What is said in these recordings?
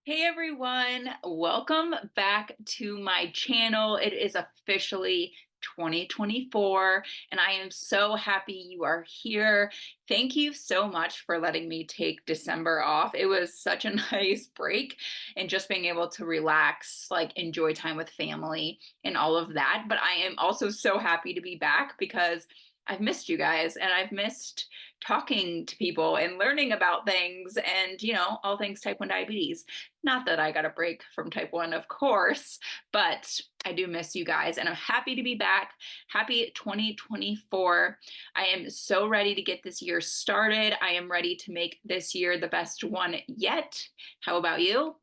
Hey everyone, welcome back to my channel. It is officially 2024 and I am so happy you are here. Thank you so much for letting me take December off. It was such a nice break and just being able to relax, like enjoy time with family and all of that. But I am also so happy to be back because I've missed you guys and I've missed talking to people and learning about things and, all things type 1 diabetes. Not that I got a break from type 1, of course, but I do miss you guys and I'm happy to be back. Happy 2024. I am so ready to get this year started. I am ready to make this year the best one yet. How about you?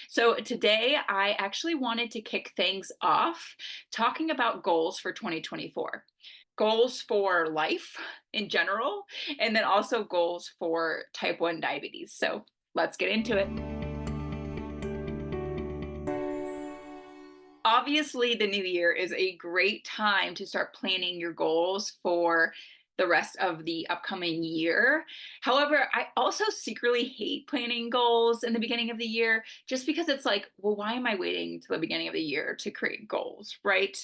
So today I actually wanted to kick things off talking about goals for 2024. Goals for life in general, and then also goals for type 1 diabetes. So let's get into it. Obviously, the new year is a great time to start planning your goals for the rest of the upcoming year. However, I also secretly hate planning goals in the beginning of the year just because it's like, well, why am I waiting till the beginning of the year to create goals, right?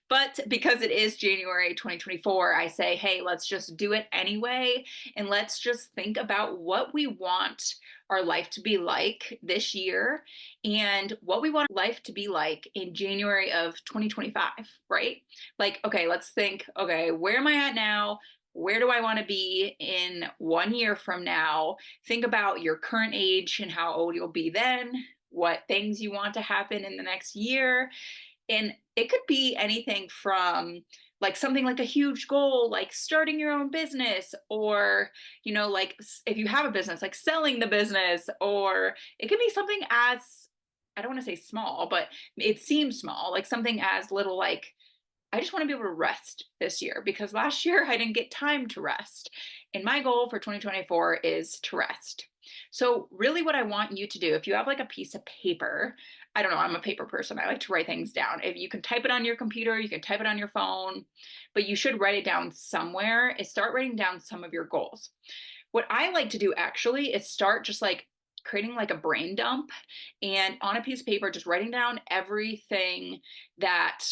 But because it is January 2024, I say, hey, let's just do it anyway. And let's just think about what we want our life to be like this year and what we want life to be like in January of 2025, right? Like, okay, let's think, okay, where am I at now? Where do I want to be in 1 year from now? Think about your current age and how old you'll be then, what things you want to happen in the next year. And it could be anything from like something like a huge goal, like starting your own business, or, like if you have a business, like selling the business, or it could be something as, I don't want to say small, but it seems small, like something as little like, I just want to be able to rest this year because last year I didn't get time to rest. And my goal for 2024 is to rest. So, really, what I want you to do, if you have like a piece of paper, I don't know, I'm a paper person. I like to write things down. If you can type it on your computer, you can type it on your phone, but you should write it down somewhere, is start writing down some of your goals. What I like to do actually is start just like creating like a brain dump and on a piece of paper, just writing down everything that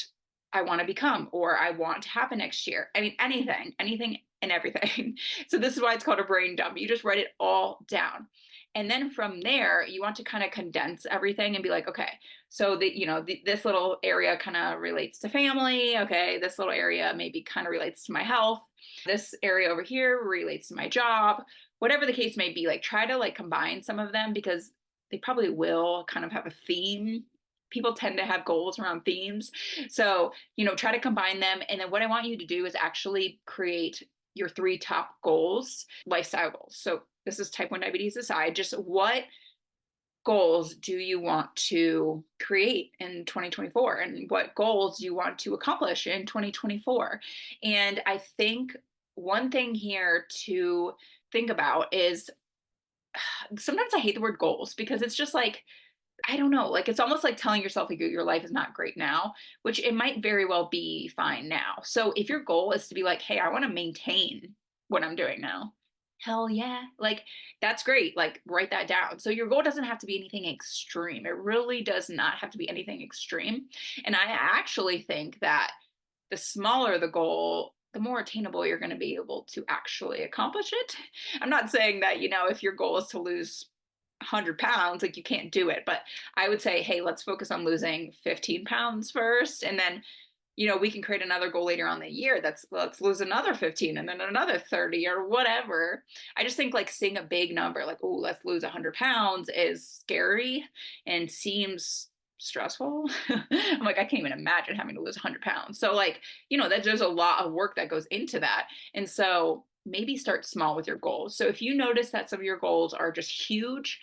I want to become or I want to happen next year. I mean, anything and everything. So this is why it's called a brain dump. You just write it all down. And then from there, you want to kind of condense everything and be like, okay, so this little area kind of relates to family. Okay, this little area maybe kind of relates to my health. This area over here relates to my job. Whatever the case may be, like try to like combine some of them because they probably will kind of have a theme. People tend to have goals around themes. So, try to combine them. And then what I want you to do is actually create your 3 top goals, lifestyle goals. So this is type 1 diabetes aside, just what goals do you want to create in 2024 and what goals you want to accomplish in 2024? And I think one thing here to think about is sometimes I hate the word goals because it's just like, I don't know, like it's almost like telling yourself like your life is not great now, which it might very well be fine now. So if your goal is to be like, hey, I want to maintain what I'm doing now, hell yeah, like that's great. Like write that down. So your goal doesn't have to be anything extreme. It really does not have to be anything extreme. And I actually think that the smaller the goal, the more attainable you're going to be able to actually accomplish it. I'm not saying that, if your goal is to lose 100 pounds, like you can't do it. But I would say, hey, let's focus on losing 15 pounds first. And then, we can create another goal later on the year. That's let's lose another 15 and then another 30 or whatever. I just think like seeing a big number, like, oh, let's lose 100 pounds is scary and seems stressful. I'm like, I can't even imagine having to lose 100 pounds. So, like, that there's a lot of work that goes into that. And so, maybe start small with your goals. So if you notice that some of your goals are just huge,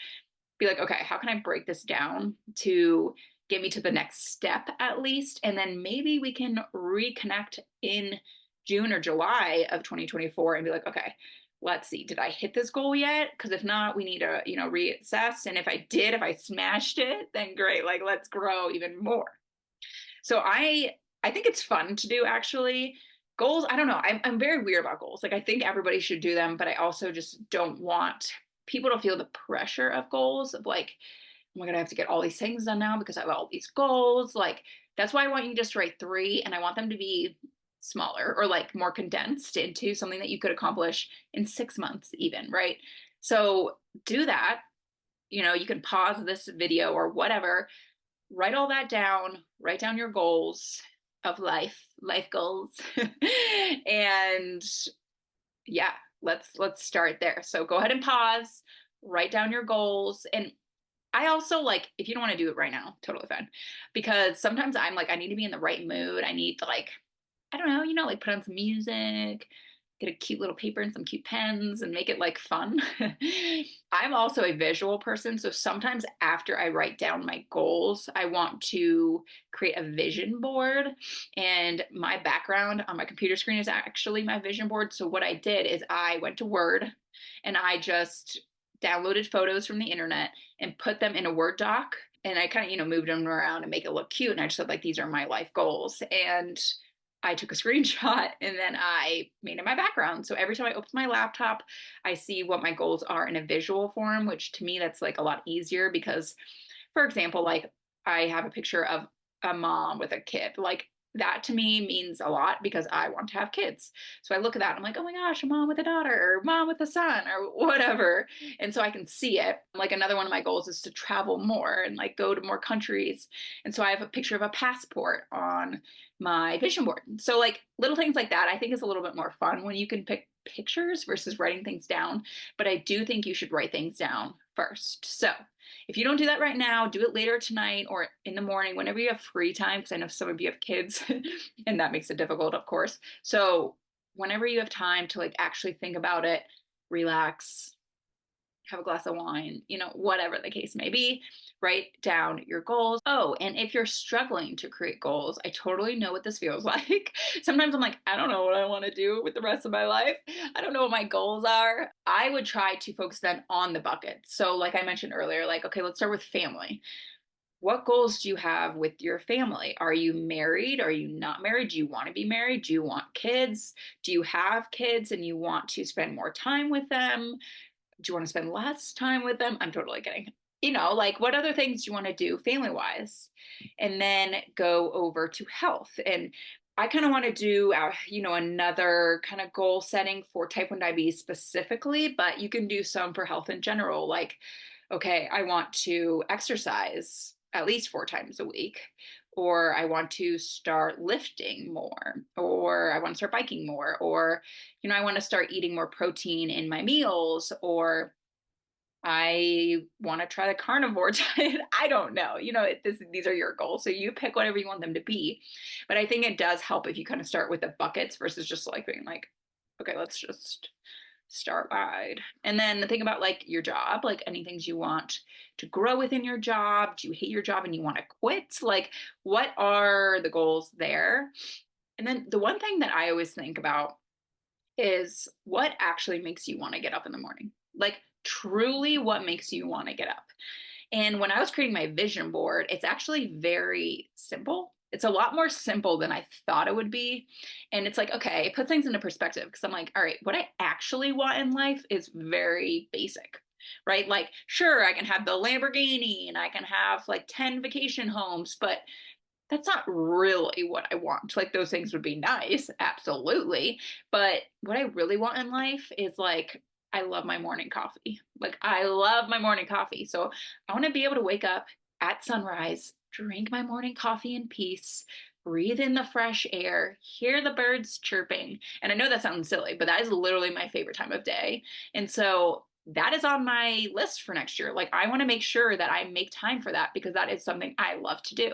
be like, okay, how can I break this down to get me to the next step at least? And then maybe we can reconnect in June or July of 2024 and be like, okay, let's see, did I hit this goal yet? Because if not, we need to, reassess. And if I did, if I smashed it, then great, like let's grow even more. So I think it's fun to do actually. Goals, I don't know. I'm very weird about goals. Like I think everybody should do them, but I also just don't want people to feel the pressure of goals of like, my God, I have to get all these things done now because I have all these goals. Like, that's why I want you just to write three, and I want them to be smaller or like more condensed into something that you could accomplish in 6 months, even, right? So do that. You can pause this video or whatever, write all that down, write down your goals of life goals. And yeah, let's start there. So go ahead and pause, write down your goals. And I also, like, if you don't want to do it right now, totally fine. Because sometimes I'm like, I need to be in the right mood. I need to, like, I don't know, like put on some music, get a cute little paper and some cute pens and make it like fun. I'm also a visual person. So sometimes after I write down my goals, I want to create a vision board. And my background on my computer screen is actually my vision board. So what I did is I went to Word and I just downloaded photos from the internet and put them in a Word doc. And I kind of, moved them around and make it look cute. And I just said, like, these are my life goals. And I took a screenshot and then I made it my background. So every time I open my laptop, I see what my goals are in a visual form, which to me, that's like a lot easier because, for example, like I have a picture of a mom with a kid. Like that to me means a lot because I want to have kids. So I look at that and I'm like, oh my gosh, a mom with a daughter or mom with a son or whatever. And so I can see it. Like another one of my goals is to travel more and like go to more countries. And so I have a picture of a passport on my vision board. So like little things like that, I think is a little bit more fun when you can pick pictures versus writing things down. But I do think you should write things down first. So if you don't do that right now, do it later tonight or in the morning, whenever you have free time, because I know some of you have kids and that makes it difficult, of course. So whenever you have time to like actually think about it, relax, have a glass of wine, whatever the case may be, write down your goals. Oh, and if you're struggling to create goals, I totally know what this feels like. Sometimes I'm like, I don't know what I want to do with the rest of my life. I don't know what my goals are. I would try to focus then on the buckets. So, like I mentioned earlier, like, okay, let's start with family. What goals do you have with your family? Are you married? Are you not married? Do you want to be married? Do you want kids? Do you have kids and you want to spend more time with them? Do you want to spend less time with them? I'm totally kidding. Like what other things do you want to do family wise? And then go over to health. And I kind of want to do, another kind of goal setting for type 1 diabetes specifically, but you can do some for health in general. Like, okay, I want to exercise at least 4 times a week, or I want to start lifting more, or I want to start biking more, or, I want to start eating more protein in my meals, or I want to try the carnivore diet. I don't know. These are your goals. So you pick whatever you want them to be. But I think it does help if you kind of start with the buckets versus just like being like, okay, let's just start wide. And then think about like your job, like any things you want to grow within your job. Do you hate your job and you want to quit? Like, what are the goals there? And then the one thing that I always think about is what actually makes you want to get up in the morning? Like, truly, what makes you want to get up? And when I was creating my vision board, it's actually very simple. It's a lot more simple than I thought it would be. And it's like, okay, it puts things into perspective because I'm like, all right, what I actually want in life is very basic, right? Like, sure, I can have the Lamborghini and I can have like 10 vacation homes, but that's not really what I want. Like, those things would be nice, absolutely. But what I really want in life is like, I love my morning coffee. Like, I love my morning coffee. So I want to be able to wake up at sunrise, drink my morning coffee in peace, breathe in the fresh air, hear the birds chirping. And I know that sounds silly, but that is literally my favorite time of day. And so that is on my list for next year. Like, I want to make sure that I make time for that because that is something I love to do.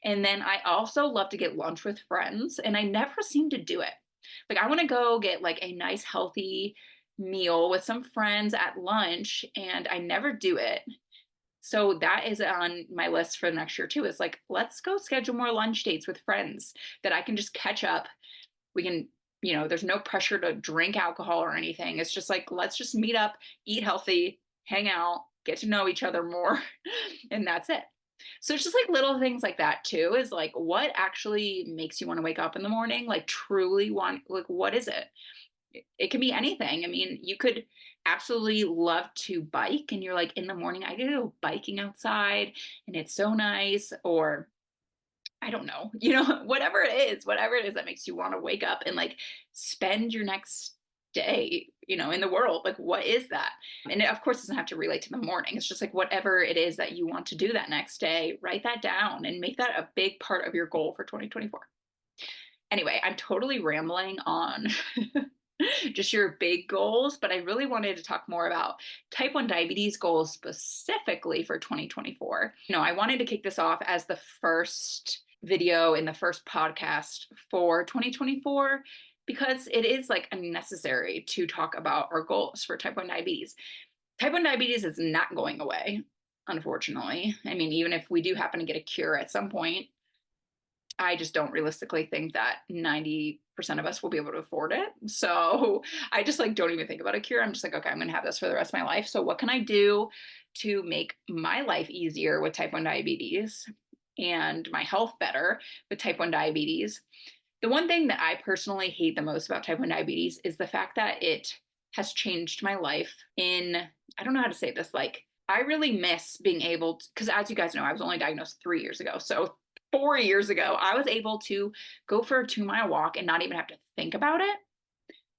And then I also love to get lunch with friends, and I never seem to do it. Like, I want to go get like a nice, healthy meal with some friends at lunch, and I never do it. So that is on my list for next year too. Is like, let's go schedule more lunch dates with friends that I can just catch up. We can, there's no pressure to drink alcohol or anything. It's just like, let's just meet up, eat healthy, hang out, get to know each other more, and that's it. So it's just like little things like that too, is like what actually makes you want to wake up in the morning? Like truly want, like, what is it? It can be anything. I mean, you could absolutely love to bike and you're like in the morning, I get to go biking outside and it's so nice, or I don't know, whatever it is that makes you want to wake up and like spend your next day, in the world. Like, what is that? And it, of course, doesn't have to relate to the morning. It's just like whatever it is that you want to do that next day, write that down and make that a big part of your goal for 2024. Anyway, I'm totally rambling on just your big goals, but I really wanted to talk more about type 1 diabetes goals specifically for 2024. I wanted to kick this off as the first video in the first podcast for 2024 because it is like necessary to talk about our goals for type 1 diabetes. Type 1 diabetes is not going away, unfortunately. I mean, even if we do happen to get a cure at some point, I just don't realistically think that 90% of us will be able to afford it. So I just like don't even think about a cure. I'm just like, okay, I'm gonna have this for the rest of my life. So what can I do to make my life easier with type 1 diabetes and my health better with type 1 diabetes? The one thing that I personally hate the most about type 1 diabetes is the fact that it has changed my life in, I don't know how to say this, like I really miss being able to, because as you guys know, I was only diagnosed 3 years ago. So 4 years ago, I was able to go for a 2-mile walk and not even have to think about it.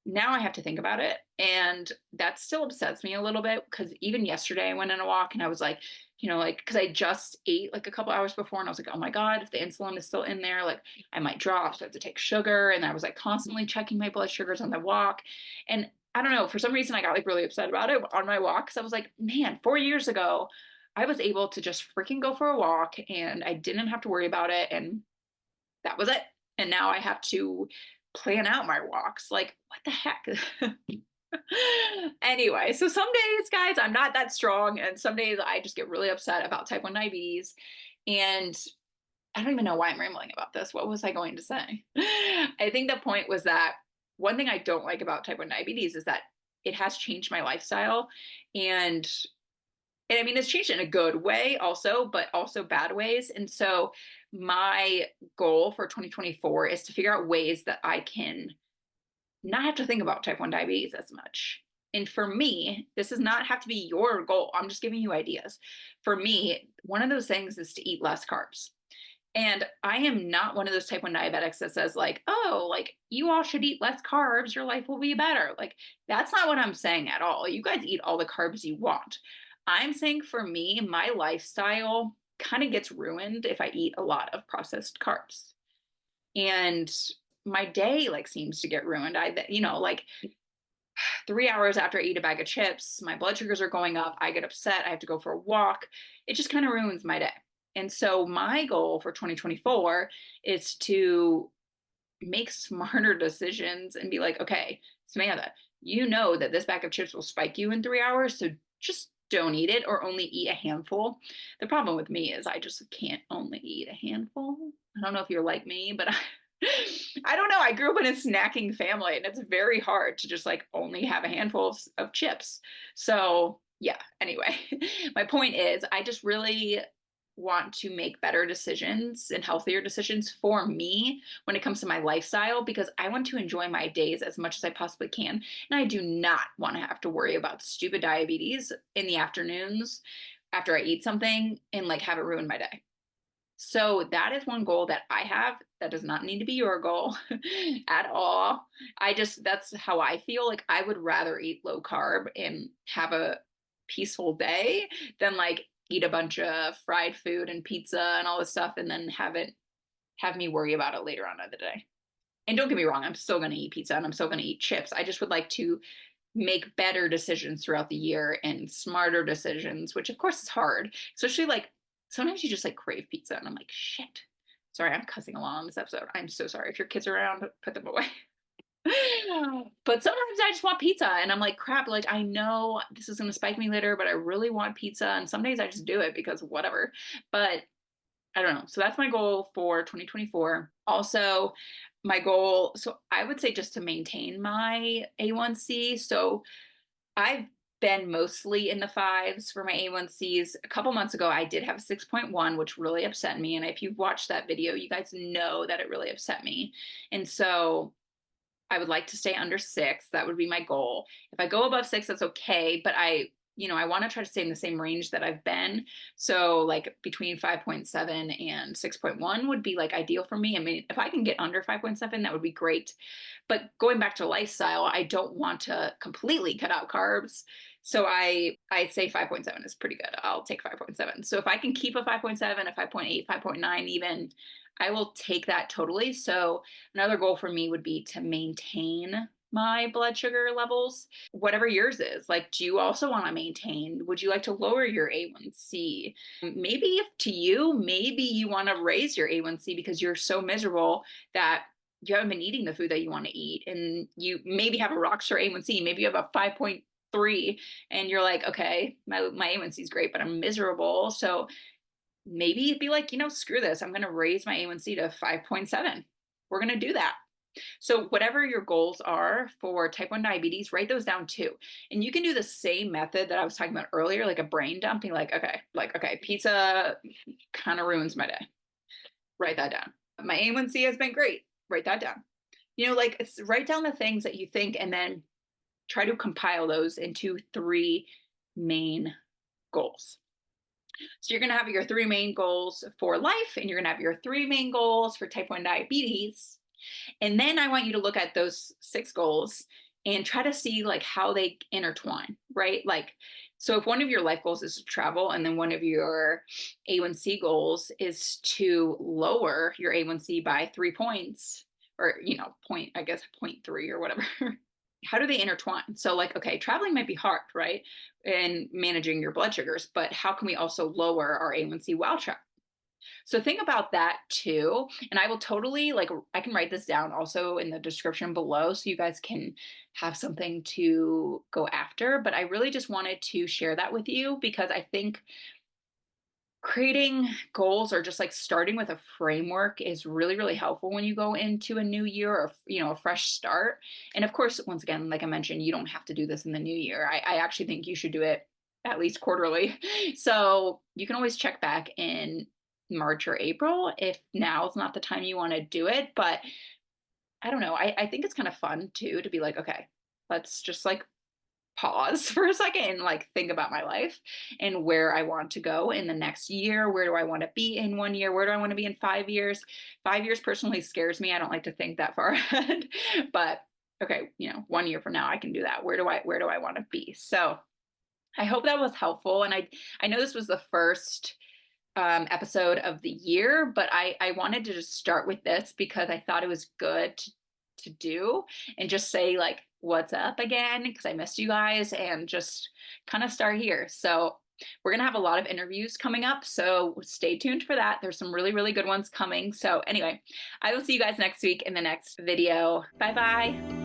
Now I have to think about it. And that still upsets me a little bit because even yesterday I went on a walk and I was like, because I just ate like a couple hours before and I was like, oh my God, if the insulin is still in there, like I might drop. So I have to take sugar. And I was like constantly checking my blood sugars on the walk. And I don't know, for some reason I got like really upset about it on my walk because I was like, man, 4 years ago, I was able to just freaking go for a walk and I didn't have to worry about it. And that was it. And now I have to plan out my walks. Like, what the heck? Anyway, so some days, guys, I'm not that strong. And some days I just get really upset about type 1 diabetes. And I don't even know why I'm rambling about this. What was I going to say? I think the point was that one thing I don't like about type 1 diabetes is that it has changed my lifestyle. And I mean, it's changed in a good way also, but also bad ways. And so my goal for 2024 is to figure out ways that I can not have to think about type 1 diabetes as much. And for me, this does not have to be your goal. I'm just giving you ideas. For me, one of those things is to eat less carbs. And I am not one of those type 1 diabetics that says like, oh, like you all should eat less carbs, your life will be better. Like that's not what I'm saying at all. You guys eat all the carbs you want. I'm saying for me, my lifestyle kind of gets ruined if I eat a lot of processed carbs. And my day like seems to get ruined. Like 3 hours after I eat a bag of chips, my blood sugars are going up. I get upset. I have to go for a walk. It just kind of ruins my day. And so my goal for 2024 is to make smarter decisions and be like, okay, Samantha, you know that this bag of chips will spike you in 3 hours. So just don't eat it or only eat a handful. The problem with me is I just can't only eat a handful. I don't know if you're like me, but I don't know. I grew up in a snacking family and it's very hard to just like only have a handful of chips. So yeah, anyway, my point is I just really want to make better decisions and healthier decisions for me when it comes to my lifestyle because I want to enjoy my days as much as I possibly can. And I do not want to have to worry about stupid diabetes in the afternoons after I eat something and like have it ruin my day. So that is one goal that I have that does not need to be your goal at all. That's how I feel. Like I would rather eat low carb and have a peaceful day than like eat a bunch of fried food and pizza and all this stuff and then have me worry about it later on in the day. And don't get me wrong, I'm still going to eat pizza and I'm still going to eat chips. I just would like to make better decisions throughout the year and smarter decisions, which of course is hard, especially like sometimes you just like crave pizza and I'm like, shit. Sorry, I'm cussing along on this episode. I'm so sorry. If your kids are around, put them away. But sometimes I just want pizza and I'm like, crap, like I know this is going to spike me later, but I really want pizza. And some days I just do it because whatever. But I don't know. So that's my goal for 2024. Also, my goal, so I would say just to maintain my A1C. So I've been mostly in the fives for my A1Cs. A couple months ago, I did have a 6.1, which really upset me. And if you've watched that video, you guys know that it really upset me. And so I would like to stay under 6. That would be my goal. If I go above 6, that's okay, but I want to try to stay in the same range that I've been. So like between 5.7 and 6.1 would be like ideal for me. I mean, if I can get under 5.7, that would be great. But going back to lifestyle, I don't want to completely cut out carbs. So I'd say 5.7 is pretty good. I'll take 5.7. So if I can keep a 5.7, a 5.8, 5.9 even, I will take that totally. So another goal for me would be to maintain my blood sugar levels, whatever yours is. Like, do you also want to maintain? Would you like to lower your A1C? Maybe if to you, maybe you want to raise your A1C because you're so miserable that you haven't been eating the food that you want to eat. And you maybe have a rockstar A1C. Maybe you have a 5.3 and you're like, okay, my A1C is great, but I'm miserable. So maybe you'd be like, screw this. I'm going to raise my A1C to 5.7. We're going to do that. So whatever your goals are for type 1 diabetes, write those down too. And you can do the same method that I was talking about earlier, like a brain dumping, okay, pizza kind of ruins my day. Write that down. My A1C has been great. Write that down. Write down the things that you think and then try to compile those into 3 main goals. So you're going to have your 3 main goals for life, and you're going to have your 3 main goals for type 1 diabetes. And then I want you to look at those 6 goals and try to see like how they intertwine, right? Like, so if one of your life goals is to travel, and then one of your A1C goals is to lower your A1C by 3 points, or, I guess 0.3 or whatever. How do they intertwine? So like, okay, traveling might be hard, right? And managing your blood sugars, but how can we also lower our A1C while traveling? So think about that too. And I will totally I can write this down also in the description below so you guys can have something to go after. But I really just wanted to share that with you because I think creating goals or just like starting with a framework is really, really helpful when you go into a new year or, a fresh start. And of course, once again, like I mentioned, you don't have to do this in the new year. I actually think you should do it at least quarterly. So you can always check back in March or April if now is not the time you want to do it. But I don't know. I think it's kind of fun too to be like, okay, let's just like pause for a second and like think about my life and where I want to go in the next year. Where do I want to be in 1 year? Where do I want to be in 5 years? 5 years personally scares me. I don't like to think that far ahead, but okay, 1 year from now I can do that. Where do I want to be? So I hope that was helpful. And I know this was the first episode of the year, but I wanted to just start with this because I thought it was good to do and just say like, what's up again, because I missed you guys, and just kind of start here. So we're going to have a lot of interviews coming up, so stay tuned for that. There's some really, really good ones coming. So anyway, I will see you guys next week in the next video. Bye bye.